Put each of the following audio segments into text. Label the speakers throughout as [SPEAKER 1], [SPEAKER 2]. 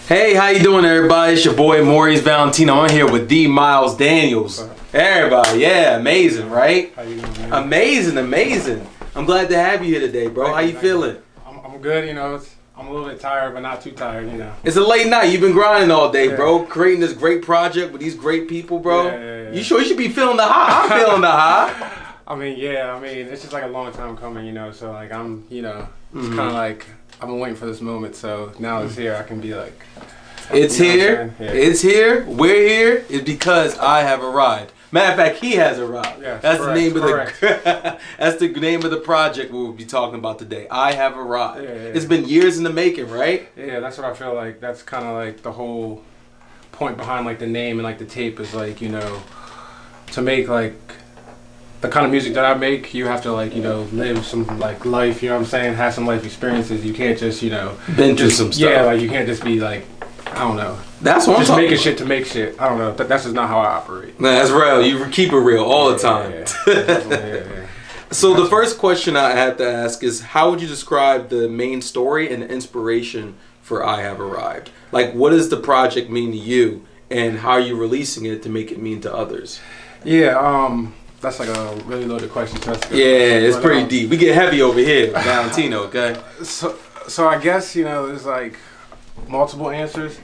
[SPEAKER 1] Hey, how you doing, everybody? It's your boy Maurice Valentino. I'm here with the Mylez Danielz. Everybody, yeah, amazing, right?
[SPEAKER 2] How you doing, man?
[SPEAKER 1] Amazing, amazing. I'm glad to have you here today, bro. How you feeling?
[SPEAKER 2] I'm good, you know. I'm a little bit tired, but not too tired, you know.
[SPEAKER 1] It's a late night. You've been grinding all day, bro. Creating this great project with these great people, bro.
[SPEAKER 2] Yeah.
[SPEAKER 1] You sure you should be feeling the high? I'm feeling the high.
[SPEAKER 2] I mean, it's just like a long time coming, you know. So like I'm, you know, it's kind of like I've been waiting for this moment. So now it's here. I can be like,
[SPEAKER 1] it's here. It's here. We're here. It's because I have arrived. Matter of fact, he has arrived.
[SPEAKER 2] Yes,
[SPEAKER 1] that's
[SPEAKER 2] correct,
[SPEAKER 1] the name of
[SPEAKER 2] correct.
[SPEAKER 1] the. That's the name of the project we'll be talking about today. I have arrived.
[SPEAKER 2] Yeah.
[SPEAKER 1] It's been years in the making, right?
[SPEAKER 2] Yeah, that's what I feel like. That's kind of like the whole point behind like the name and like the tape is like, you know, to make like the kind of music that I make, you have to like, you know, live some like life. You know what I'm saying? Have some life experiences. You can't just, you know,
[SPEAKER 1] been through some stuff.
[SPEAKER 2] Yeah, like you can't just be like, I don't know.
[SPEAKER 1] That's what
[SPEAKER 2] just
[SPEAKER 1] I'm
[SPEAKER 2] making shit to make shit. I don't know. That's just not how I operate.
[SPEAKER 1] Nah, that's real. You keep it real all the time.
[SPEAKER 2] Yeah.
[SPEAKER 1] So the first question I have to ask is, how would you describe the main story and the inspiration for I Have Arrived? Like, what does the project mean to you, and how are you releasing it to make it mean to others?
[SPEAKER 2] Yeah, that's like a really loaded question.
[SPEAKER 1] It's pretty deep. We get heavy over here, Valentino. Okay.
[SPEAKER 2] So I guess, you know, there's like multiple answers.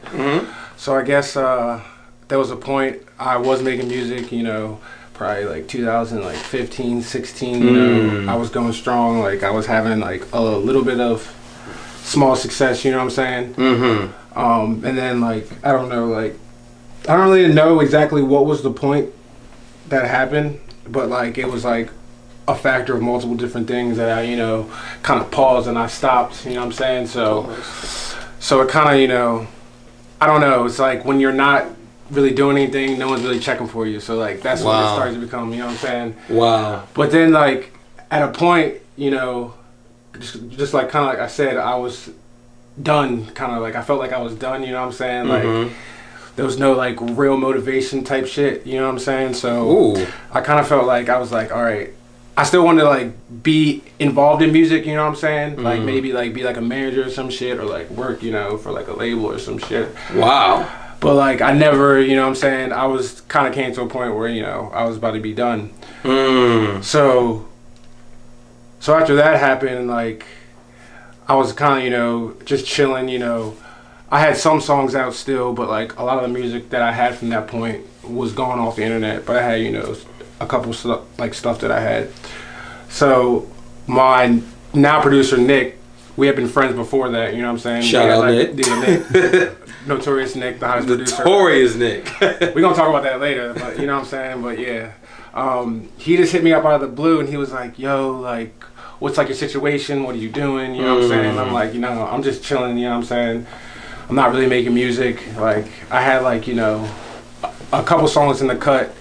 [SPEAKER 2] So I guess there was a point I was making music, you know, probably like 2015, 16, you know, I was going strong. Like I was having like a little bit of small success, you know what I'm saying? And then like, I don't know, like, I don't really know exactly what was the point that happened, but like it was like a factor of multiple different things that I, you know, kind of paused and I stopped, you know what I'm saying? So it kind of, you know, I don't know, it's like when you're not really doing anything, no one's really checking for you. So like that's when it starts to become, you know what I'm saying?
[SPEAKER 1] Wow.
[SPEAKER 2] But then like at a point, you know, just like kind of like I said, I was done, kind of like I felt like I was done, you know what I'm saying? Like there was no like real motivation type shit, you know what I'm saying? So I kind of felt like I was like, all right, I still wanted to like be involved in music, you know what I'm saying? Like maybe like be like a manager or some shit, or like work, you know, for like a label or some shit.
[SPEAKER 1] Wow.
[SPEAKER 2] But like I never, you know what I'm saying, I was kind of came to a point where, you know, I was about to be done. So after that happened, like I was kind of, you know, just chilling, you know. I had some songs out still, but like a lot of the music that I had from that point was gone off the internet. But I had, you know, a couple stuff that I had. So my now producer Nick, we had been friends before that, you know what I'm saying?
[SPEAKER 1] Shout out
[SPEAKER 2] like,
[SPEAKER 1] Nick.
[SPEAKER 2] Nick. Notorious Nick, the hottest producer.
[SPEAKER 1] Notorious Nick.
[SPEAKER 2] We're gonna talk about that later, but you know what I'm saying? But yeah. He just hit me up out of the blue and he was like, yo, like, what's like your situation? What are you doing? You know what I'm saying? I'm like, you know, I'm just chilling, you know what I'm saying? I'm not really making music. Like I had like, you know, a couple songs in the cut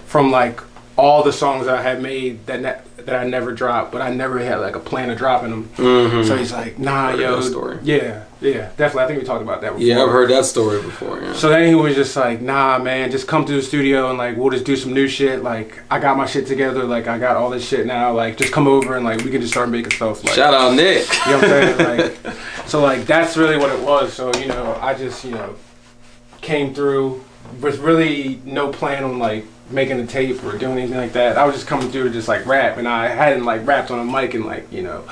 [SPEAKER 2] from like all the songs I had made that I never dropped, but I never had like a plan of dropping them. So he's like, nah, yo,
[SPEAKER 1] story.
[SPEAKER 2] Yeah, definitely. I think we talked about that before.
[SPEAKER 1] Yeah, I've heard that story before. Yeah.
[SPEAKER 2] So then he was just like, nah, man, just come to the studio and like we'll just do some new shit. Like I got my shit together. Like I got all this shit now. Like just come over and like we can just start making stuff. Like,
[SPEAKER 1] shout out Nick.
[SPEAKER 2] You know what I'm saying? Like, so like that's really what it was. So you know, I just, you know, came through with really no plan on like making a tape or doing anything like that. I was just coming through to just like rap, and I hadn't like rapped on a mic in like, you know,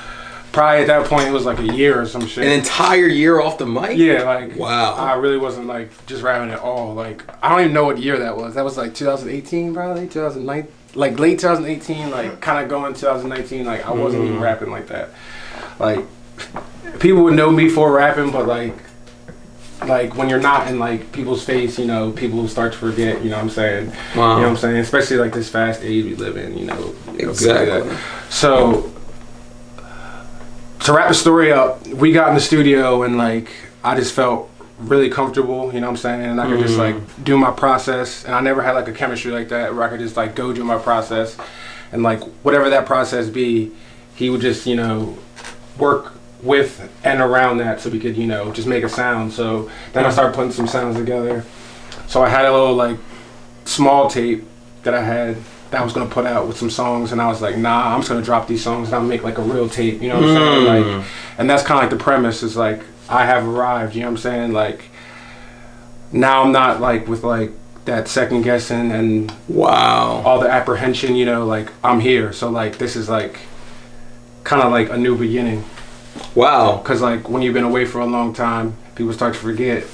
[SPEAKER 2] probably at that point it was like a year or some shit.
[SPEAKER 1] An entire year off the mic?
[SPEAKER 2] Yeah, like
[SPEAKER 1] wow.
[SPEAKER 2] I really wasn't like just rapping at all. Like I don't even know what year that was. That was like 2018 probably, 2009, like late 2018, like kind of going 2019. Like I wasn't even rapping like that. Like people would know me for rapping, but like when you're not in like people's face, you know, people start to forget, you know what I'm saying?
[SPEAKER 1] Wow.
[SPEAKER 2] You know what I'm saying? Especially like this fast age we live in, you know.
[SPEAKER 1] Exactly.
[SPEAKER 2] Like so to wrap the story up, we got in the studio and like I just felt really comfortable, you know what I'm saying? And I could just like do my process, and I never had like a chemistry like that where I could just like go do my process, and like whatever that process be, he would just, you know, work with and around that so we could, you know, just make a sound. So then I started putting some sounds together. So I had a little like small tape that I had that I was gonna put out with some songs, and I was like, nah, I'm just gonna drop these songs and I'll make like a real tape, you know what I'm saying? Like, and that's kind of like the premise is like, I have arrived, you know what I'm saying? Like, now I'm not like with like that second guessing and
[SPEAKER 1] wow,
[SPEAKER 2] all the apprehension, you know, like I'm here. So like this is like kind of like a new beginning.
[SPEAKER 1] Wow.
[SPEAKER 2] Because like when you've been away for a long time, people start to forget.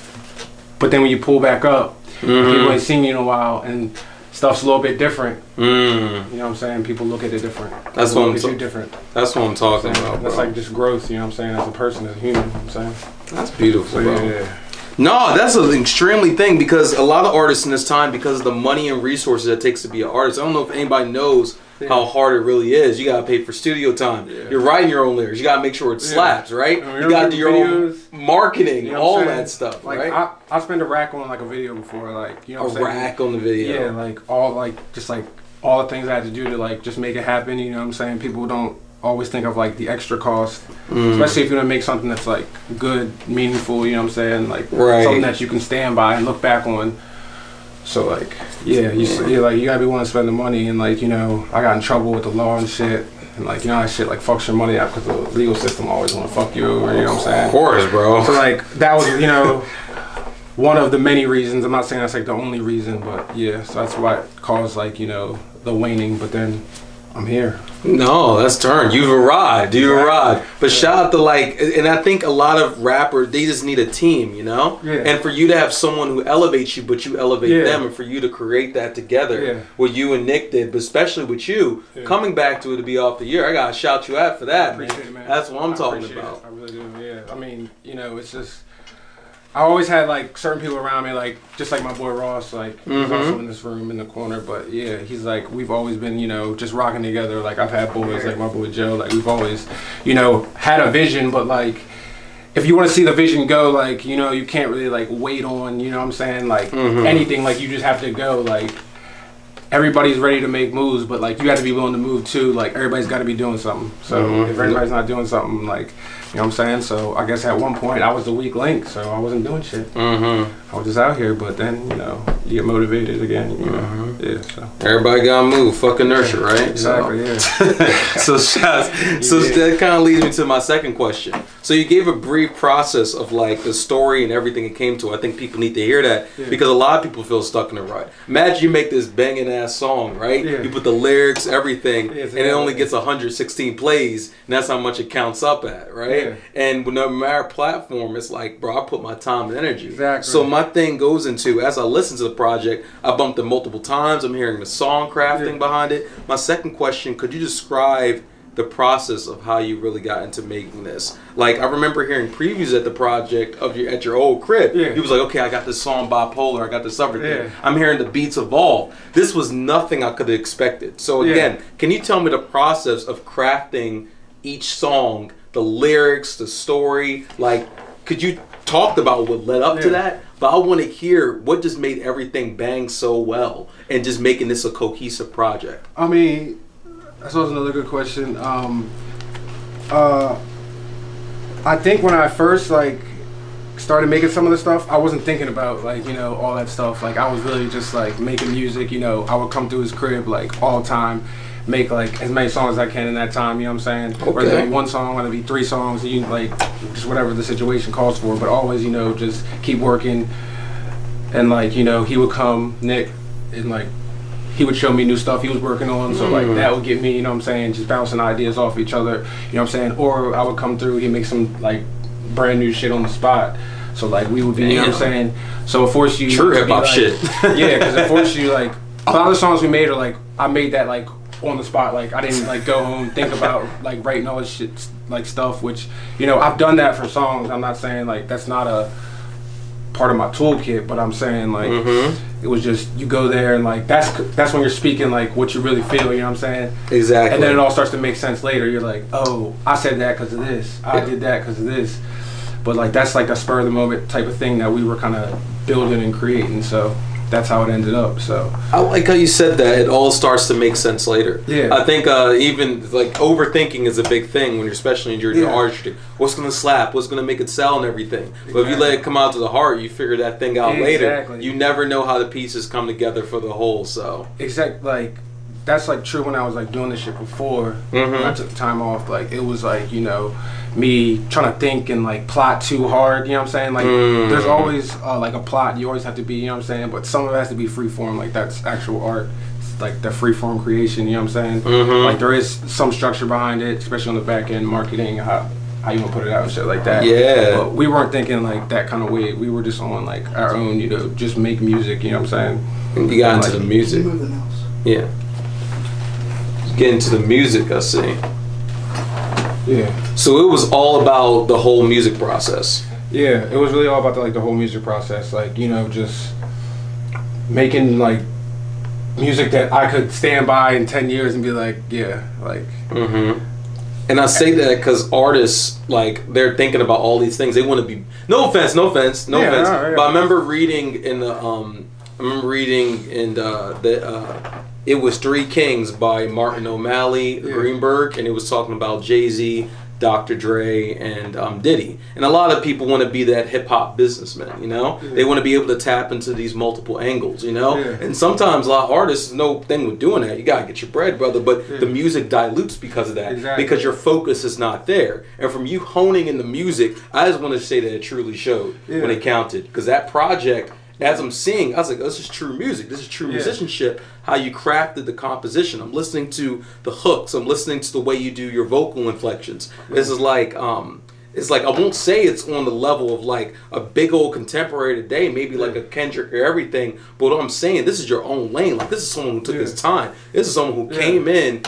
[SPEAKER 2] But then when you pull back up, people ain't seen you in a while and stuff's a little bit different. You know what I'm saying? People look at it different.
[SPEAKER 1] That's
[SPEAKER 2] people
[SPEAKER 1] what I'm
[SPEAKER 2] different.
[SPEAKER 1] That's what I'm talking about, bro.
[SPEAKER 2] That's like just growth, you know what I'm saying, as a person, as a human, you know what I'm saying?
[SPEAKER 1] That's beautiful,
[SPEAKER 2] So,
[SPEAKER 1] bro.
[SPEAKER 2] yeah.
[SPEAKER 1] No, that's an extremely thing, because a lot of artists in this time, because of the money and resources it takes to be an artist, I don't know if anybody knows how hard it really is. You gotta pay for studio time. You're writing your own lyrics. You gotta make sure it slaps, right? You gotta do your own marketing, you know all that stuff,
[SPEAKER 2] like,
[SPEAKER 1] right?
[SPEAKER 2] I spent a rack on like a video before, like, you know what I'm saying?
[SPEAKER 1] A rack on the video.
[SPEAKER 2] Yeah, like all like just like all the things I had to do to like just make it happen, you know what I'm saying? People don't always think of like the extra cost, especially if you're gonna make something that's like good, meaningful, you know what I'm saying? Like something that you can stand by and look back on. So like, yeah, you like you gotta be willing to spend the money, and like, you know, I got in trouble with the law and shit, and like, you know, that shit like fucks your money up because the legal system always wanna fuck you over, you know what I'm saying?
[SPEAKER 1] Of course, bro.
[SPEAKER 2] So like that was, you know, one of the many reasons. I'm not saying that's like the only reason, but yeah, so that's why it caused like, you know, the waning. But then I'm here.
[SPEAKER 1] No, that's turned. You've arrived. You've arrived. But shout out to like, and I think a lot of rappers, they just need a team, you know?
[SPEAKER 2] Yeah.
[SPEAKER 1] And for you to have someone who elevates you, but you elevate them, and for you to create that together, what you and Nick did, but especially with you, coming back to it to be off the year, I gotta shout you out for that, man.
[SPEAKER 2] Appreciate it, man.
[SPEAKER 1] That's what I'm talking about.
[SPEAKER 2] I really do, yeah. I mean, you know, it's just, I always had like certain people around me, like just like my boy Ross, like he's also in this room in the corner. But yeah, he's like, we've always been, you know, just rocking together. Like I've had boys like my boy Joe, like we've always, you know, had a vision. But like, if you want to see the vision go, like, you know, you can't really like wait on, you know what I'm saying, like anything. Like you just have to go. Like everybody's ready to make moves, but like you have to be willing to move too. Like everybody's got to be doing something. So if everybody's not doing something, like, you know what I'm saying? So I guess at one point I was the weak link, so I wasn't doing shit. I was just out here, but then, you know, you get motivated again, you know. Yeah, so.
[SPEAKER 1] Everybody gotta move, fuck inertia, right?
[SPEAKER 2] Exactly, yeah.
[SPEAKER 1] So that kind of leads me to my second question. So you gave a brief process of like the story and everything it came to. I think people need to hear that because a lot of people feel stuck in the rut. Imagine you make this banging ass song, right? You put the lyrics, everything, and it only gets 116 plays, and that's how much it counts up at, right? And with no matter platform, it's like, bro, I put my time and energy.
[SPEAKER 2] Exactly.
[SPEAKER 1] So my thing goes into, as I listen to the project, I bumped it multiple times. I'm hearing the song crafting behind it. My second question, could you describe the process of how you really got into making this? Like, I remember hearing previews at the project of at your old crib. He was like, okay, I got this song Bipolar, I got this other thing. I'm hearing the beats evolve. This was nothing I could have expected. So again, can you tell me the process of crafting each song, the lyrics, the story? Like, could you talk about what led up to that? But I want to hear what just made everything bang so well and just making this a cohesive project.
[SPEAKER 2] I mean, that's also another good question. I think when I first like started making some of the stuff, I wasn't thinking about like, you know, all that stuff. Like I was really just like making music, you know. I would come through his crib like all the time, make like as many songs as I can in that time, you know what I'm saying? Whether it be one song, whether it be 3 songs, you like just whatever the situation calls for, but always, you know, just keep working. And like, you know, he would come, Nick, and like he would show me new stuff he was working on, so like that would get me, you know what I'm saying, just bouncing ideas off each other, you know what I'm saying? Or I would come through, he'd make some like brand new shit on the spot. So like we would be, you know what I'm saying? So it forced you
[SPEAKER 1] true hip hop
[SPEAKER 2] like,
[SPEAKER 1] shit.
[SPEAKER 2] Yeah, because it forced you like a lot of the songs we made are like I made that like on the spot. Like I didn't like go home think about like writing all this shit like stuff, which, you know, I've done that for songs. I'm not saying like that's not a part of my toolkit, but I'm saying like it was just you go there and like that's when you're speaking like what you really feel, you know what I'm saying?
[SPEAKER 1] Exactly.
[SPEAKER 2] And then it all starts to make sense later. You're like, oh, I said that because of this. I did that because of this. But like that's like a spur of the moment type of thing that we were kind of building and creating. So that's how it ended up. So
[SPEAKER 1] I like how you said that it all starts to make sense later.
[SPEAKER 2] Yeah.
[SPEAKER 1] I think even like overthinking is a big thing when you're, especially in your artistry. What's gonna slap? What's gonna make it sell and everything? But if you let it come out to the heart, you figure that thing out later. You never know how the pieces come together for the whole. So
[SPEAKER 2] like that's like true when I was like doing this shit before. When I took the time off, like it was like, you know, me trying to think and like plot too hard, you know what I'm saying? Like there's always like a plot, you always have to be, you know what I'm saying? But some of it has to be free form, like that's actual art. It's like the free form creation, you know what I'm saying? Like there is some structure behind it, especially on the back end, marketing, how you gonna put it out and shit like that.
[SPEAKER 1] Yeah.
[SPEAKER 2] But we weren't thinking like that kind of way. We were just on like our own, you know, just make music, you know what I'm saying?
[SPEAKER 1] And you got into the music. Yeah. Get into the music, I see.
[SPEAKER 2] Yeah.
[SPEAKER 1] So it was all about the whole music process.
[SPEAKER 2] Yeah, it was really all about the whole music process. Like, you know, just making like music that I could stand by in 10 years and be like, yeah, like.
[SPEAKER 1] And I say that because artists, like, they're thinking about all these things. They want to be. No offense. But I remember reading in the It Was Three Kings by Martin O'Malley Greenberg, and it was talking about Jay-Z, Dr. Dre, and Diddy. And a lot of people want to be that hip-hop businessman, you know? They want to be able to tap into these multiple angles, you know? And sometimes a lot of artists, no thing with doing that. You got to get your bread, brother, but the music dilutes because of that, because your focus is not there. And from you honing in the music, I just want to say that it truly showed when it counted, because that project, as I'm seeing, I was like, oh, this is true music. This is true musicianship. How you crafted the composition. I'm listening to the hooks. I'm listening to the way you do your vocal inflections. This is like, it's like, I won't say it's on the level of like a big old contemporary today, maybe like a Kendrick or everything. But what I'm saying, this is your own lane. Like, this is someone who took his time. This is someone who came in,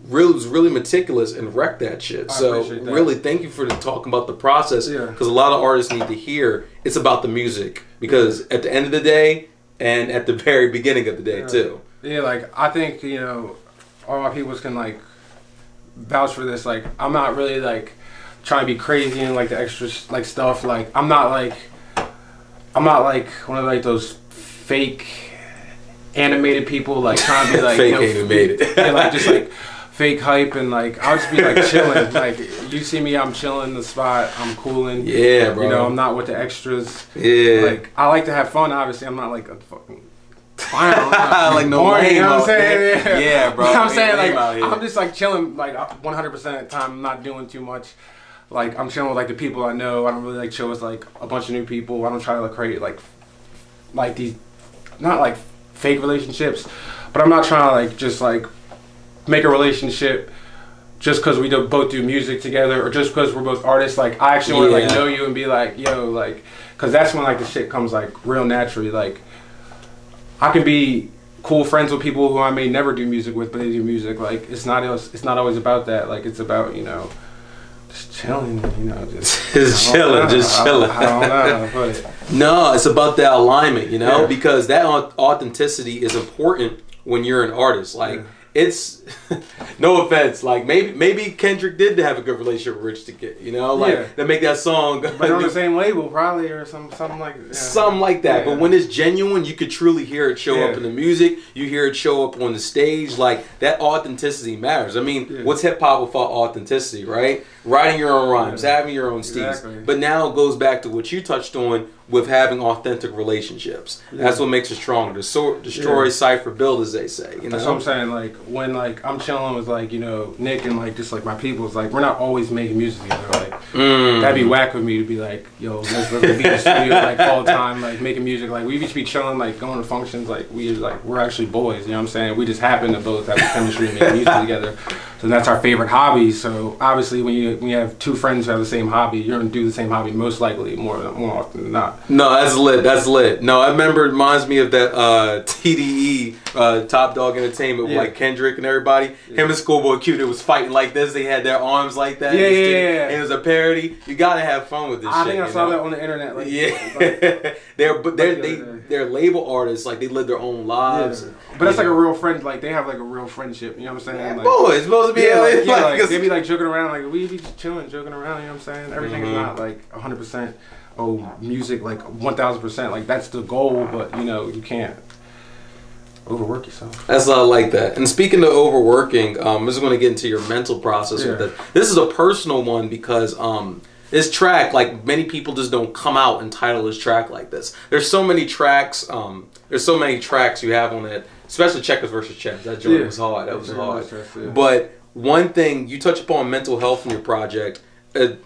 [SPEAKER 1] was really meticulous and wrecked that shit. So really, thank you for talking about the process, because a lot of artists need to hear it's about the music, because at the end of the day and at the very beginning of the day too.
[SPEAKER 2] Yeah, like I think, you know, all my peoples can like vouch for this. Like I'm not really like trying to be crazy and like the extra like stuff. Like I'm not like one of like those fake animated people like trying to be like
[SPEAKER 1] fake
[SPEAKER 2] you know,
[SPEAKER 1] animated.
[SPEAKER 2] Yeah, like just like fake hype, and like I'll just be like chilling. Like you see me, I'm chilling in the spot, I'm cooling.
[SPEAKER 1] Yeah, bro.
[SPEAKER 2] You know, I'm not with the extras.
[SPEAKER 1] Yeah.
[SPEAKER 2] Like I like to have fun. Obviously, I'm not like a fucking clown.
[SPEAKER 1] Like no
[SPEAKER 2] boring, you know what I'm saying?
[SPEAKER 1] Yeah, bro.
[SPEAKER 2] You know what I'm saying? Like I'm just like chilling like 100% of the time. I'm not doing too much. Like I'm chilling with like the people I know. I don't really like chill with like a bunch of new people. I don't try to like create like these, not like fake relationships, but I'm not trying to like just like make a relationship just because we both do music together, or just because we're both artists. Like I actually want to like know you and be like, yo, like, because that's when like the shit comes like real naturally. Like I can be cool friends with people who I may never do music with, but they do music. Like it's not always about that. Like it's about, you know, just chilling, you know, just chilling.
[SPEAKER 1] I don't know how to put it. No, it's about that alignment, you know, because that authenticity is important when you're an artist. Like it's no offense, like maybe Kendrick did have a good relationship with Rich the Kid, you know, like that make that song,
[SPEAKER 2] but on the same label probably, or something like that.
[SPEAKER 1] Something like that. But when it's genuine, you could truly hear it show up in the music. You hear it show up on the stage. Like that authenticity matters. I mean, what's hip hop without authenticity, right? Writing your own rhymes, having your own steez. But now it goes back to what you touched on with having authentic relationships. That's what makes it stronger. Destroy, cipher, build, as they say. You know?
[SPEAKER 2] That's what I'm saying. Like when like I'm chilling with like, you know, Nick and like just like my people's, like we're not always making music together. Like that'd be whack with me to be like, yo, let's be in the studio like all the time, like making music. Like we just be chilling, like going to functions. Like we're actually boys. You know what I'm saying? We just happen to both have chemistry and make music together. So that's our favorite hobby. So obviously when you have two friends who have the same hobby, you're gonna do the same hobby most likely more often than not.
[SPEAKER 1] No, that's lit. That's lit. No, I remember, it reminds me of that TDE, Top Dog Entertainment with like Kendrick and everybody. Him and Schoolboy Q, they was fighting like this. They had their arms like that. And it was a parody. You gotta have fun with this shit.
[SPEAKER 2] I think I saw that on the internet. Like,
[SPEAKER 1] they're label artists. Like they live their own lives.
[SPEAKER 2] But that's like a real friend. Like they have like a real friendship. You know what I'm saying? Like,
[SPEAKER 1] boys, supposed to be
[SPEAKER 2] like they be like joking around. Like we be chilling, joking around. You know what I'm saying? Everything is not like 100%. Oh, music like 1000%. Like that's the goal, but you know you can't overwork yourself.
[SPEAKER 1] That's not like that. And speaking of overworking, I'm just going to get into your mental process with it. This is a personal one because this track, like many people just don't come out and title this track like this. There's so many tracks. There's so many tracks you have on it especially checkers versus chess. That joint was hard. That was hard. But one thing you touch upon mental health in your project,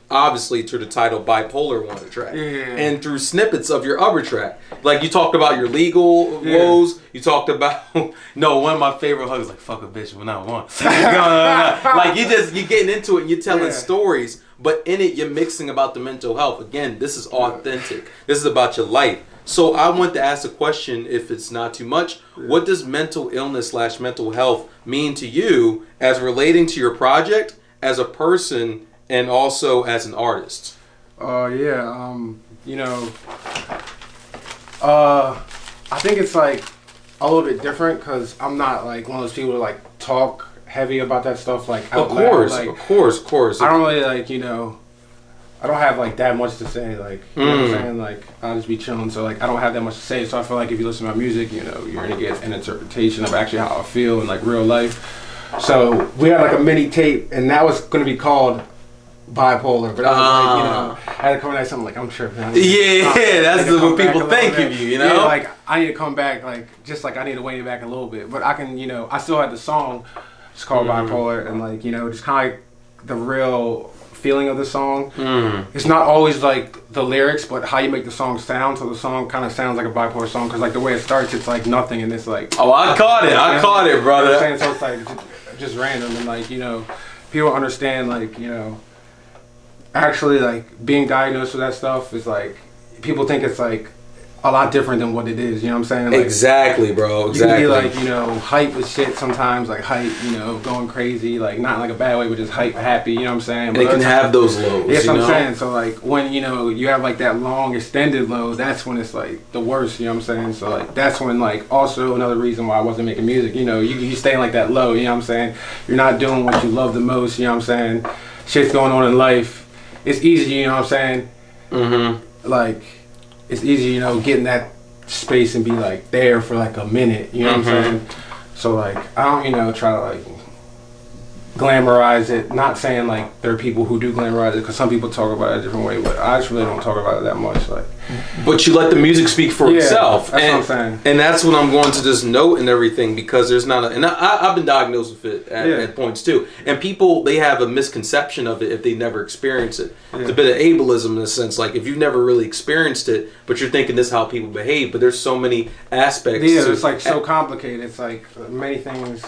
[SPEAKER 1] obviously through the title Bipolar one of the track, and through snippets of your other track. Like you talked about your legal woes. You talked about one of my favorite hugs like fuck a bitch when I want. Like you're getting into it and you're telling stories, but in it you're mixing about the mental health. Again, this is authentic. This is about your life. So I want to ask a question, if it's not too much. What does mental illness / mental health mean to you as relating to your project, as a person, and also as an artist?
[SPEAKER 2] I think it's like a little bit different because I'm not like one of those people who like talk heavy about that stuff like out loud. Like,
[SPEAKER 1] of course.
[SPEAKER 2] I don't really like, I don't have like that much to say, like, you know what I'm saying? Like, I'll just be chilling, so like I don't have that much to say, so I feel like if you listen to my music, you're gonna get an interpretation of actually how I feel in like real life. So we had like a mini tape, and that was gonna be called Bipolar, but I was like, I had to come back something like I'm tripping.
[SPEAKER 1] That's what people think of you,
[SPEAKER 2] Yeah, like I need to come back, like just like I need to weigh it back a little bit, but I can, I still had the song, it's called Bipolar, and like just kind of like the real feeling of the song. It's not always like the lyrics, but how you make the song sound, so the song kind of sounds like a bipolar song, because like the way it starts, it's like nothing, and it's like,
[SPEAKER 1] I caught it, brother.
[SPEAKER 2] You know what I'm saying? So it's like just random, and like people understand, like actually like being diagnosed with that stuff is like, people think it's like a lot different than what it is, you know what I'm saying? Like,
[SPEAKER 1] exactly, bro, exactly.
[SPEAKER 2] You can be like, hype with shit sometimes, like hype, going crazy, like not in like a bad way, but just hype happy, you know what I'm saying?
[SPEAKER 1] But they can have those lows,
[SPEAKER 2] that's what I'm saying. So like when, you have like that long extended low, that's when it's like the worst, you know what I'm saying? So like that's when like also another reason why I wasn't making music, you stay in like that low, you know what I'm saying? You're not doing what you love the most, you know what I'm saying? Shit's going on in life. It's easy, you know what I'm saying? Like, it's easy, get in that space and be like there for like a minute, you know what I'm saying? So like, I don't, try to like glamorize it. Not saying like there are people who do glamorize it, because some people talk about it a different way, but I just really don't talk about it that much. Like,
[SPEAKER 1] but you let the music speak for itself.
[SPEAKER 2] That's what I'm saying.
[SPEAKER 1] And that's what I'm going to just note and everything, because there's not and I've been diagnosed with it at points too. And people, they have a misconception of it if they never experience it. It's a bit of ableism in a sense, like if you've never really experienced it, but you're thinking this is how people behave, but there's so many aspects.
[SPEAKER 2] It's like so complicated. It's like many things,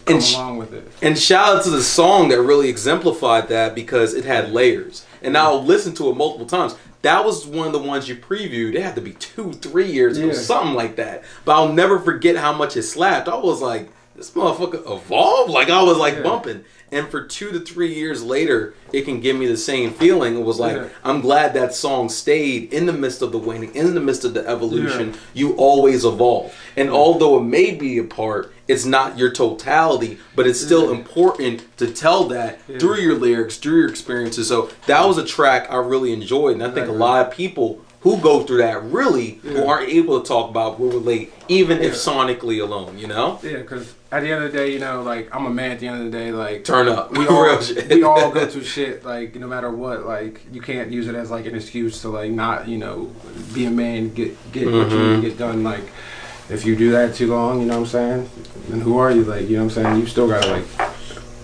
[SPEAKER 2] come along with it.
[SPEAKER 1] And shout out to the song that really exemplified that, because it had layers. And I'll listen to it multiple times. That was one of the ones you previewed. It had to be 2-3 years ago, something like that. But I'll never forget how much it slapped. I was like, this motherfucker evolved. Like, I was like bumping. And for 2 to 3 years later, it can give me the same feeling. It was like, I'm glad that song stayed in the midst of the waning, in the midst of the evolution. You always evolve. And although it may be a part, it's not your totality, but it's still important to tell that through your lyrics, through your experiences. So that was a track I really enjoyed. And I think a lot of people who go through that really, who aren't able to talk about, will relate, even if sonically alone, Yeah,
[SPEAKER 2] because at the end of the day, like, I'm a man at the end of the day, like...
[SPEAKER 1] Turn up.
[SPEAKER 2] We all go through shit, like, no matter what, like, you can't use it as, like, an excuse to, like, not, be a man, get what you need to get done, like, if you do that too long, you know what I'm saying? Then who are you, like, you know what I'm saying? You still gotta, like,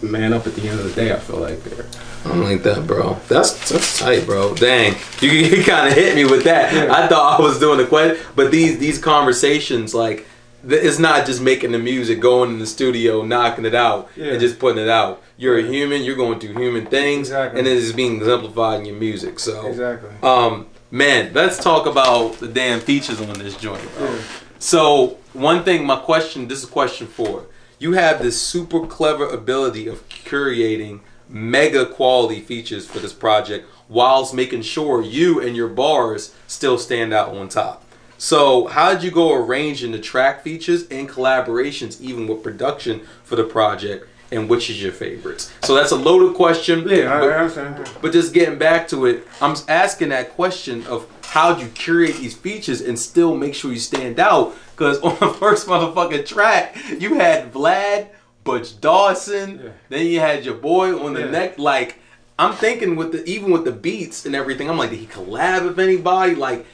[SPEAKER 2] man up at the end of the day, I feel like, there.
[SPEAKER 1] I don't like that, bro. That's tight, bro. Dang, you kind of hit me with that. I thought I was doing the question, but these conversations, like, it's not just making the music, going in the studio, knocking it out, and just putting it out. You're a human. You're going through human things, and it is being exemplified in your music. So, man, let's talk about the damn features on this joint, bro. So, one thing, this is question 4. You have this super clever ability of curating mega quality features for this project, whilst making sure you and your bars still stand out on top. So how did you go arranging the track features and collaborations, even with production for the project, and which is your favorites? So that's a loaded question.
[SPEAKER 2] I understand.
[SPEAKER 1] But just getting back to it, I'm asking that question of how'd you curate these features and still make sure you stand out? Because on the first motherfucking track, you had Vlad, Butch Dawson, then you had your boy on the neck. Like, I'm thinking even with the beats and everything, I'm like, did he collab with anybody? Like,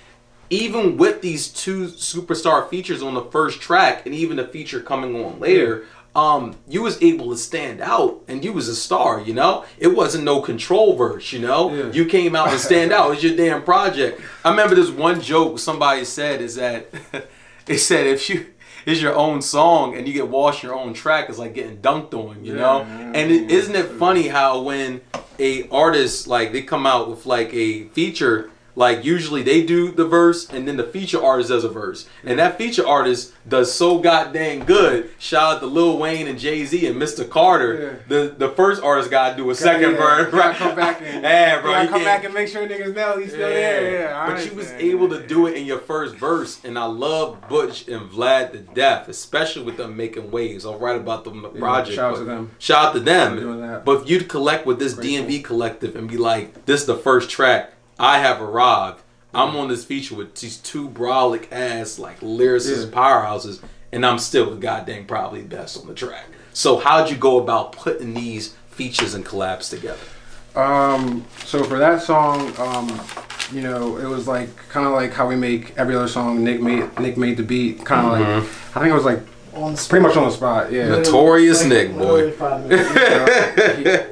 [SPEAKER 1] even with these 2 superstar features on the first track and even the feature coming on later, you was able to stand out and you was a star, you know? It wasn't no control verse, you know? Yeah. You came out and stand out. It's your damn project. I remember this one joke somebody said is that, it said if you, it's your own song and you get washed your own track, it's like getting dunked on, you know? And isn't it funny how when a artist, like they come out with like a feature, like usually they do the verse and then the feature artist does a verse. And that feature artist does so goddamn good. Shout out to Lil Wayne and Jay-Z and Mr. Carter. The first artist gotta do a second verse.
[SPEAKER 2] Right? Come back and
[SPEAKER 1] bro,
[SPEAKER 2] you come back and make sure niggas know he's still there.
[SPEAKER 1] But you was able to do it in your first verse, and I love Butch and Vlad to death, especially with them making waves. I'll write about them in the project.
[SPEAKER 2] Shout out to them.
[SPEAKER 1] Shout out to them. But if you'd collect with this DMV collective and be like, this is the first track, I Have Arrived. I'm on this feature with these 2 brolic ass like lyricist powerhouses, and I'm still the goddamn probably best on the track. So how'd you go about putting these features and collabs together?
[SPEAKER 2] So for that song, you know, it was like kind of like how we make every other song. Nick made the beat, kind of like I think it was like pretty much on the spot. Yeah,
[SPEAKER 1] Notorious Nick, boy.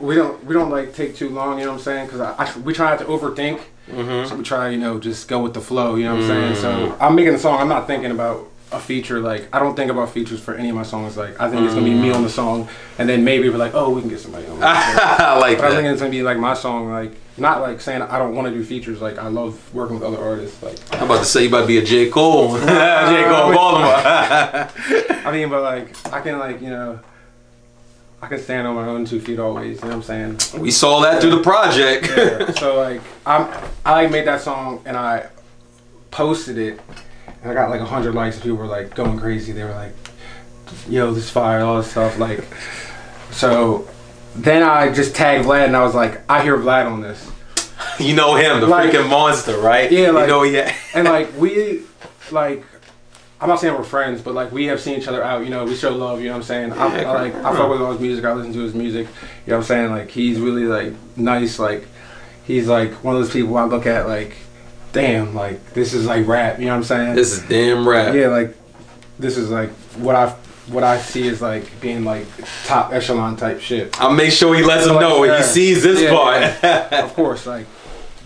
[SPEAKER 2] We don't like take too long, you know what I'm saying? Because we try not to overthink. So we try, you know, just go with the flow, you know what I'm saying? So I'm making a song, I'm not thinking about a feature, like I don't think about features for any of my songs. Like I think it's gonna be me on the song, and then maybe we're like, oh, we can get somebody on.
[SPEAKER 1] I like that.
[SPEAKER 2] I think it's gonna be like my song, like not like saying I don't want to do features. Like I love working with other artists. Like
[SPEAKER 1] I'm about to say you about to be a J. Cole, J. Cole Baltimore.
[SPEAKER 2] I mean, but like I can like, you know, I can stand on my own 2 feet always, you know what I'm saying?
[SPEAKER 1] We saw that through the project.
[SPEAKER 2] So like I like made that song and I posted it and I got like 100 likes and people were like going crazy. They were like, yo, this fire, all this stuff. Like, so then I just tagged Vlad and I was like, I hear Vlad on this.
[SPEAKER 1] You know him, the like, freaking monster, right?
[SPEAKER 2] Yeah, like,
[SPEAKER 1] you know, yeah.
[SPEAKER 2] And like we like, I'm not saying we're friends, but like we have seen each other out, you know, we show love, you know what I'm saying? I fuck with all his music, I listen to his music, you know what I'm saying? Like he's really like nice, like he's like one of those people I look at like, damn, like this is like rap, you know what I'm saying?
[SPEAKER 1] This is damn rap.
[SPEAKER 2] Yeah, like this is like what I see is like being like top echelon type shit.
[SPEAKER 1] I'll make sure he lets him know when he sees this part.
[SPEAKER 2] Of course, like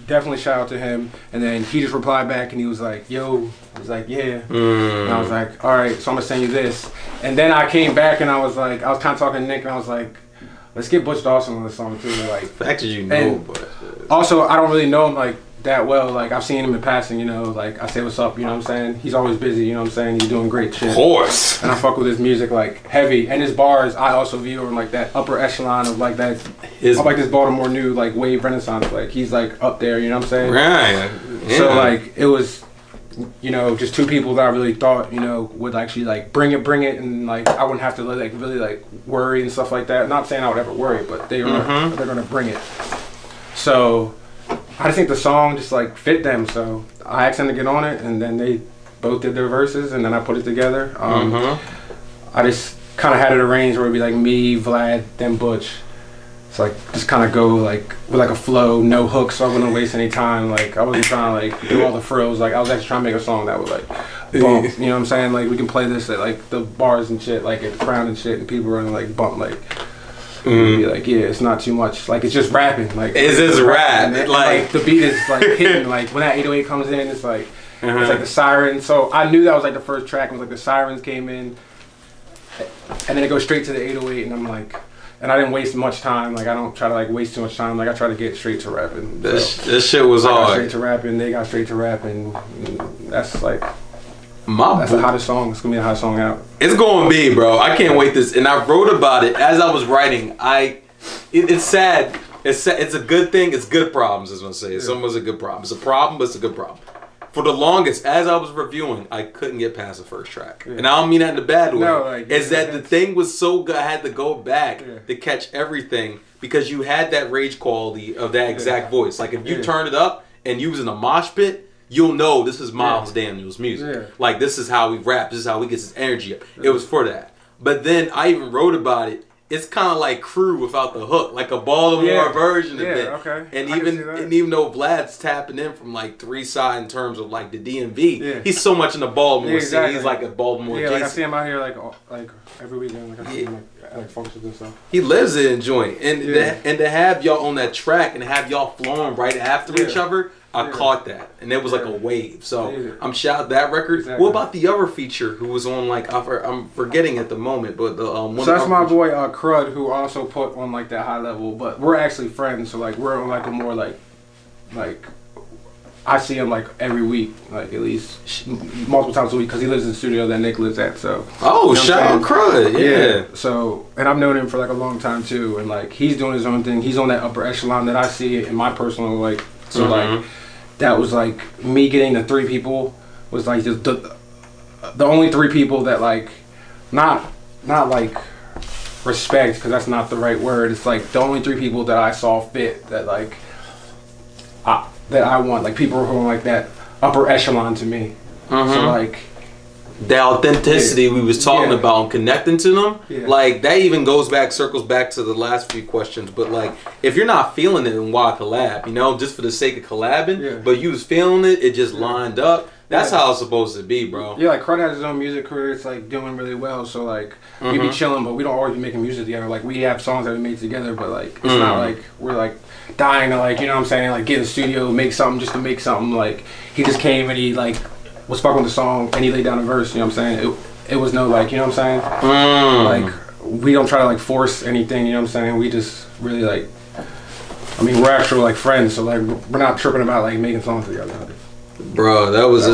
[SPEAKER 2] definitely shout out to him. And then he just replied back and he was like, yo, I was like, yeah. And I was like, all right, so I'm gonna send you this. And then I came back and I was like, I was kind of talking to Nick and I was like, let's get Butch Dawson on this song too. Like,
[SPEAKER 1] the fact that you know, but
[SPEAKER 2] also I don't really know him like that well. Like I've seen him in passing, you know, like I say what's up, you know what I'm saying? He's always busy, you know what I'm saying? He's doing great shit.
[SPEAKER 1] Of course.
[SPEAKER 2] And I fuck with his music like heavy. And his bars, I also view him like that upper echelon of like that. I like this Baltimore new like wave renaissance. Like he's like up there, you know what I'm saying?
[SPEAKER 1] Right. Yeah.
[SPEAKER 2] So like it was, you know, just 2 people that I really thought, you know, would actually like bring it, and like I wouldn't have to like really like worry and stuff like that. Not saying I would ever worry, but they're gonna bring it. So I just think the song just like fit them. So I asked them to get on it, and then they both did their verses, and then I put it together. I just kind of had it arranged where it'd be like me, Vlad, then Butch. So like just kind of go like with like a flow, no hooks, so I wouldn't waste any time. Like I wasn't trying to like do all the frills. Like I was actually trying to make a song that would like bump. You know what I'm saying? Like we can play this at like the bars and shit, like at the Crown and shit, and people are gonna like bump like. Be like, yeah, it's not too much. Like it's just rapping. Like
[SPEAKER 1] it's just rap.
[SPEAKER 2] Like the beat is like hitting. Like when that 808 comes in, it's like it's like the siren. So I knew that was like the first track. It was like the sirens came in, and then it goes straight to the 808, and I'm like. And I didn't waste much time. Like I don't try to like waste too much time. Like I try to get straight to rapping.
[SPEAKER 1] This shit was hard.
[SPEAKER 2] Straight to rapping. They got straight to rapping. That's like
[SPEAKER 1] that's
[SPEAKER 2] the hottest song. It's gonna be the hottest song out.
[SPEAKER 1] It's gonna be, bro. I can't wait this. And I wrote about it as I was writing. It's sad. It's a good thing. It's good problems. Is what I'm saying. It's almost a good problem. It's a problem, but it's a good problem. For the longest, as I was reviewing, I couldn't get past the first track. And I don't mean that in a bad way. No, like, it's that the thing was so good, I had to go back to catch everything because you had that rage quality of that exact voice. Like, if you turn it up and you was in a mosh pit, you'll know this is Mylez Danielz music. Like, this is how we rap. This is how we get his energy up. It was for that. But then I even wrote about it, it's kind of like Crew without the hook, like a Baltimore version of it.
[SPEAKER 2] Okay.
[SPEAKER 1] And even though Vlad's tapping in from like 3 side in terms of like the DMV, he's so much in the Baltimore scene. He's like a Baltimore.
[SPEAKER 2] Yeah, like I see him out here like every weekend. Like I see him like functions and stuff.
[SPEAKER 1] He lives in a joint, and to have y'all on that track and have y'all flowing right after each other. I caught that, and it was like a wave. So I'm shout out that record. Exactly. What about the other feature who was on like I'm forgetting at the moment, but the one.
[SPEAKER 2] So that's my boy Crud, who also put on like that high level. But we're actually friends, so like we're on like a more like I see him like every week, like at least multiple times a week, because he lives in the studio that Nick lives at. So
[SPEAKER 1] shout out Crud, yeah.
[SPEAKER 2] So and I've known him for like a long time too, and like he's doing his own thing. He's on that upper echelon that I see in my personal like. So like. That was like me getting the 3 people was like just the only 3 people that like not like respect, because that's not the right word. It's like the only 3 people that I saw fit that like that I want, like people who are like that upper echelon to me. So like
[SPEAKER 1] the authenticity we was talking about and connecting to them, like that even circles back to the last few questions. But like, if you're not feeling it, then why collab? You know, just for the sake of collabing. But you was feeling it, it just lined up. That's how it's supposed to be, bro.
[SPEAKER 2] Yeah, like Crud has his own music career. It's like doing really well. So like we be chilling, but we don't always be making music together. Like we have songs that we made together, but like it's not like we're like dying to like, you know what I'm saying, like get in the studio, make something just to make something. Like he just came and he like was fucking with the song and he laid down a verse, you know what I'm saying? It was no like, you know what I'm saying? Like we don't try to like force anything, you know what I'm saying? We just really like, I mean, we're actual like friends, so like we're not tripping about like making songs together.
[SPEAKER 1] Bro, that was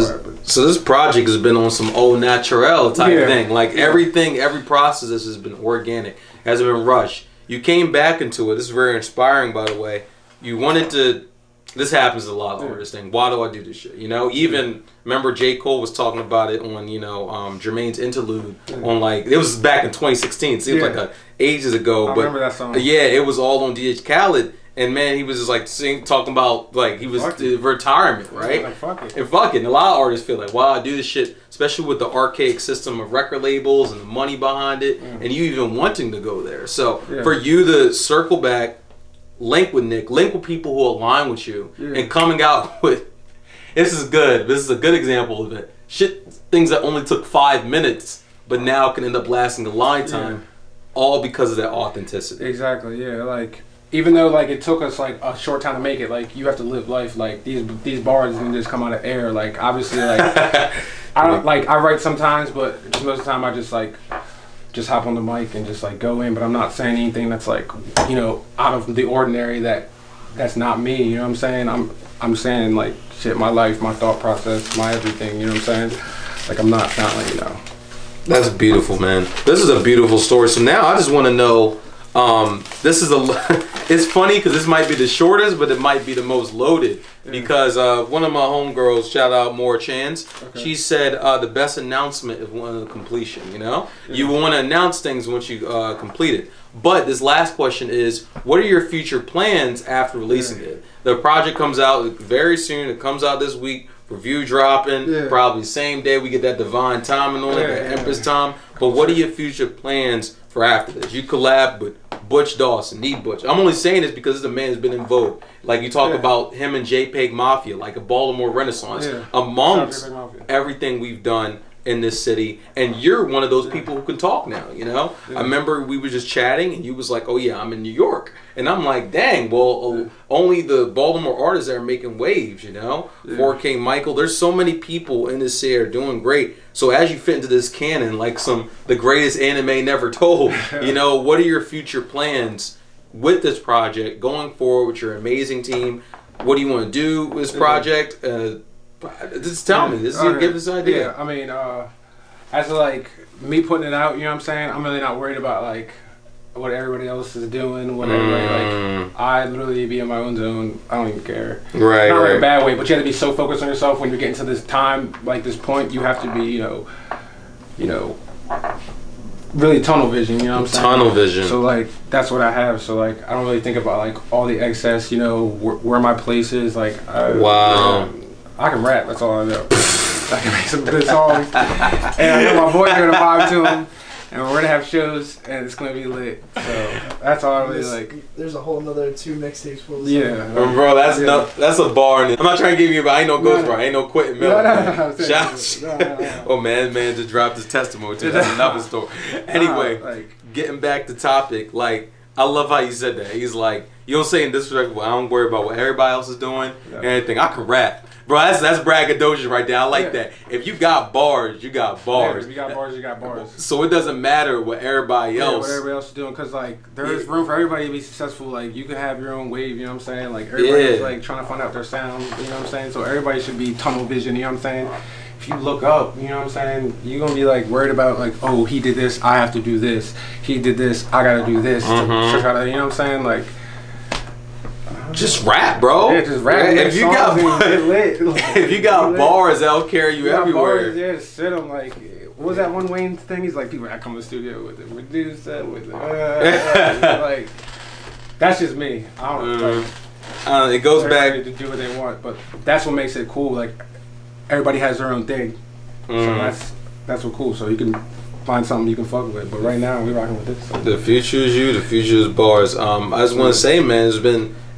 [SPEAKER 1] so this project has been on some au naturel type thing. Like everything, every process has been organic, hasn't been rushed. You came back into it. This is very inspiring, by the way. You wanted to. This happens a lot of artists think, why do I do this shit? You know, even remember J. Cole was talking about it on, you know, Jermaine's interlude on like, it was back in 2016. It seems like ages ago.
[SPEAKER 2] I remember that song.
[SPEAKER 1] Yeah, it was all on DH Khaled. And man, he was just like talking about like he was retirement, right?
[SPEAKER 2] Like, fuck it.
[SPEAKER 1] And fucking a lot of artists feel like, wow, I do this shit, especially with the archaic system of record labels and the money behind it, and you even wanting to go there. So for you to circle back, link with Nick, link with people who align with you, and coming out with this is good. This is a good example of it. Shit, things that only took 5 minutes, but now can end up lasting a lifetime, all because of that authenticity.
[SPEAKER 2] Exactly. Yeah, like. Even though like it took us like a short time to make it, like you have to live life. Like these bars didn't just come out of air. Like obviously, like I don't like I write sometimes, but most of the time I just hop on the mic and just like go in. But I'm not saying anything that's like, you know, out of the ordinary. That's not me. You know what I'm saying? I'm saying like shit, my life, my thought process, my everything. You know what I'm saying? Like I'm not like, you know.
[SPEAKER 1] That's beautiful, man. This is a beautiful story. So now I just want to know. This is it's funny because this might be the shortest, but it might be the most loaded because one of my homegirls, shout out Maura Chance, she said the best announcement is one of the completion. You know, you want to announce things once you complete it. But this last question is, what are your future plans after releasing it? The project comes out very soon. It comes out this week. Review dropping probably same day. We get that divine timing on it, that Empress time. But what are your future plans for after this? You collab with Butch Dawson, Need Butch. I'm only saying this because this man has been in vogue. Like you talk about him and JPEG Mafia, like a Baltimore Renaissance, amongst everything we've done in this city. And you're one of those people who can talk now, you know? I remember we were just chatting and you was like, oh yeah, I'm in New York. And I'm like, dang, well, only the Baltimore artists that are making waves, you know? 4K Michael, there's so many people in this city are doing great. So as you fit into this canon, like the greatest anime never told, you know, what are your future plans with this project going forward with your amazing team? What do you want to do with this project? Just tell me. Give this idea.
[SPEAKER 2] Yeah, I mean, as of like me putting it out, you know what I'm saying? I'm really not worried about like what everybody else is doing, what everybody like. I literally be in my own zone. I don't even care.
[SPEAKER 1] Right,
[SPEAKER 2] not in a bad way, but you have to be so focused on yourself when you're getting to this time, like this point. You have to be, you know, really tunnel vision. You know what I'm saying?
[SPEAKER 1] Tunnel vision.
[SPEAKER 2] So like that's what I have. So like I don't really think about like all the excess. You know, where my place is. Like
[SPEAKER 1] wow.
[SPEAKER 2] I can rap, that's all I know. I can make some good songs. And I know my boy here to vibe to him. and we're gonna have shows, and it's gonna be lit. So that's all I really like.
[SPEAKER 3] There's a whole another 2 mixtapes full of
[SPEAKER 2] Yeah,
[SPEAKER 1] bro, that's a bar. I'm not trying to give you, but I ain't no ghost bar. I ain't no Quentin Miller.
[SPEAKER 2] No.
[SPEAKER 1] Oh man just dropped his testimony too. That's another story. Anyway, getting back to topic, like I love how you said that. He's like, you don't say in disrespectful. I don't worry about what everybody else is doing and anything. I can rap. Bro, that's braggadocious right there. I like that. If you got bars, you got bars.
[SPEAKER 2] Yeah, if you got bars, you got bars.
[SPEAKER 1] So it doesn't matter what everybody else.
[SPEAKER 2] What everybody else is doing, because like there is room for everybody to be successful. Like you can have your own wave. You know what I'm saying? Like everybody's like trying to find out their sound. You know what I'm saying? So everybody should be tunnel vision. You know what I'm saying? If you look up, you know what I'm saying, you're gonna be like worried about like, oh, he did this, I have to do this. He did this, I gotta do this. To try to, you know what I'm saying? Like,
[SPEAKER 1] just rap, bro.
[SPEAKER 2] Yeah, just rap.
[SPEAKER 1] If you got if you got bars, they'll carry you everywhere.
[SPEAKER 2] Bars, yeah, just sit them like. What was that one Wayne thing? He's like, people, I come to the studio with it, reduce that with it. Like, that's just me. I don't like.
[SPEAKER 1] It goes back
[SPEAKER 2] to do what they want, but that's what makes it cool. Like, everybody has their own thing, so that's what cool. So you can find something you can fuck with. But right now, we're rocking with this. So.
[SPEAKER 1] The future is you. The future is bars. I just want to say, man, it's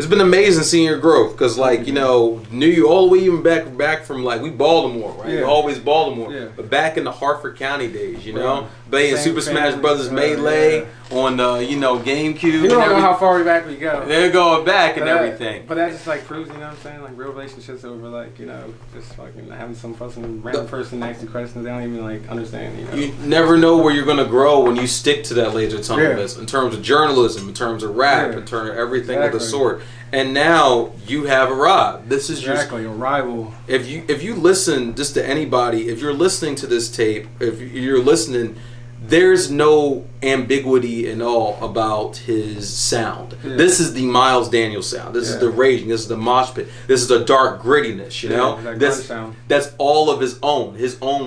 [SPEAKER 1] been amazing seeing your growth, because like, you know, knew you all the way even back from like, we Baltimore, right?
[SPEAKER 2] Yeah.
[SPEAKER 1] Always Baltimore.
[SPEAKER 2] Yeah.
[SPEAKER 1] But back in the Hartford County days, you know, playing Super Smash Brothers Melee on you know, GameCube.
[SPEAKER 2] You don't know how far back we go.
[SPEAKER 1] They're going back and everything.
[SPEAKER 2] But that just like proves, you know what I'm saying? Like real relationships over like, you know, just fucking having some fucking random person next to questions they don't even like understand. You know?
[SPEAKER 1] You never know where you're gonna grow when you stick to that laser tunnel in terms of journalism, in terms of rap, in terms of everything of the sort. And now you have arrived. This is
[SPEAKER 2] a rival.
[SPEAKER 1] If you listen just to anybody, if you're listening to this tape, if you're listening, there's no ambiguity at all about his sound. Yeah. This is the Mylez Danielz sound. This is the raging. This is the mosh pit. This is the dark grittiness. You know, that's all of his own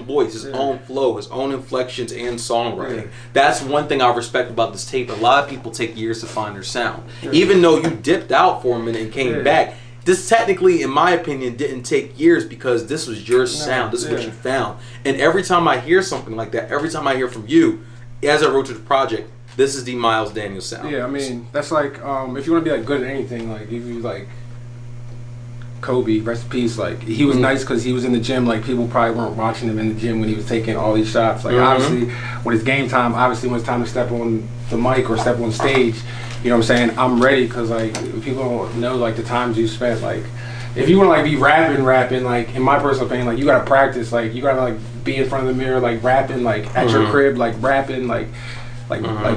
[SPEAKER 1] voice, his own flow, his own inflections and songwriting. Yeah. That's one thing I respect about this tape. A lot of people take years to find their sound, even though you dipped out for a minute and came back. This technically, in my opinion, didn't take years, because this was your sound. This is what you found. And every time I hear something like that, every time I hear from you, as I wrote to the project, this is the Mylez Danielz sound.
[SPEAKER 2] Yeah, I mean, that's like, if you want to be like good at anything, like if you like Kobe, rest in peace, like he was nice because he was in the gym. Like people probably weren't watching him in the gym when he was taking all these shots. Like obviously, when it's game time, obviously when it's time to step on the mic or step on stage, you know what I'm saying, I'm ready, because like people don't know like the times you spent. Like if you want to like be rapping, like in my personal opinion, like you gotta practice. Like you gotta like be in front of the mirror, like rapping, like at your crib, like rapping, like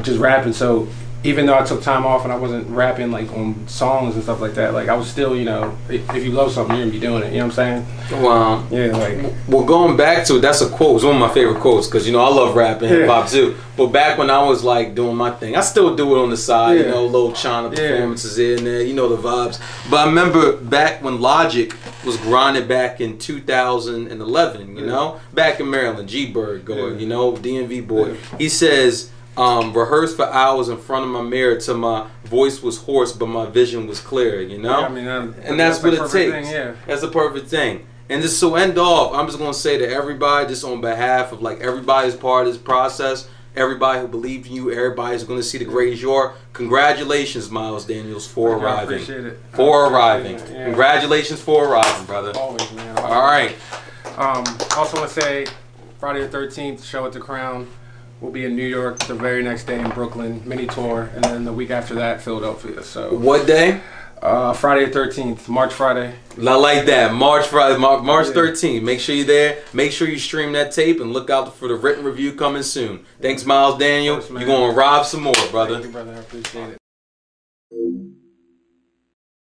[SPEAKER 2] just rapping. So even though I took time off and I wasn't rapping like on songs and stuff like that, like I was still, you know, if you love something, you're gonna be doing it. You know what I'm saying?
[SPEAKER 1] Wow.
[SPEAKER 2] Yeah, like.
[SPEAKER 1] Well, going back to it, that's a quote. It's one of my favorite quotes, because you know I love rap and hip hop too. But back when I was like doing my thing, I still do it on the side. You know, little China performances in there. You know the vibes. But I remember back when Logic was grinding back in 2011. You know, back in Maryland, G-Bird going. You know, DMV boy. He says. Rehearsed for hours in front of my mirror till my voice was hoarse but my vision was clear, you know?
[SPEAKER 2] Yeah, I mean,
[SPEAKER 1] and that's what it takes.
[SPEAKER 2] Thing,
[SPEAKER 1] That's the perfect thing. And just so end off, I'm just going to say to everybody, just on behalf of like everybody's part of this process, everybody who believed in you, everybody who's going to see the great you are, congratulations, Mylez Danielz, for arriving.
[SPEAKER 2] I appreciate it.
[SPEAKER 1] For arriving. Yeah. Congratulations for arriving, brother.
[SPEAKER 2] Always, man.
[SPEAKER 1] All right.
[SPEAKER 2] Also want to say, Friday the 13th, show at the Crown. We'll be in New York the very next day in Brooklyn, mini tour, and then the week after that, Philadelphia. So
[SPEAKER 1] what day?
[SPEAKER 2] Friday the 13th, March Friday.
[SPEAKER 1] I like that. March Friday, March 13th. Make sure you're there. Make sure you stream that tape and look out for the written review coming soon. Thanks, Mylez Danielz. You're going to rob some more, brother.
[SPEAKER 2] Thank you, brother. I appreciate it.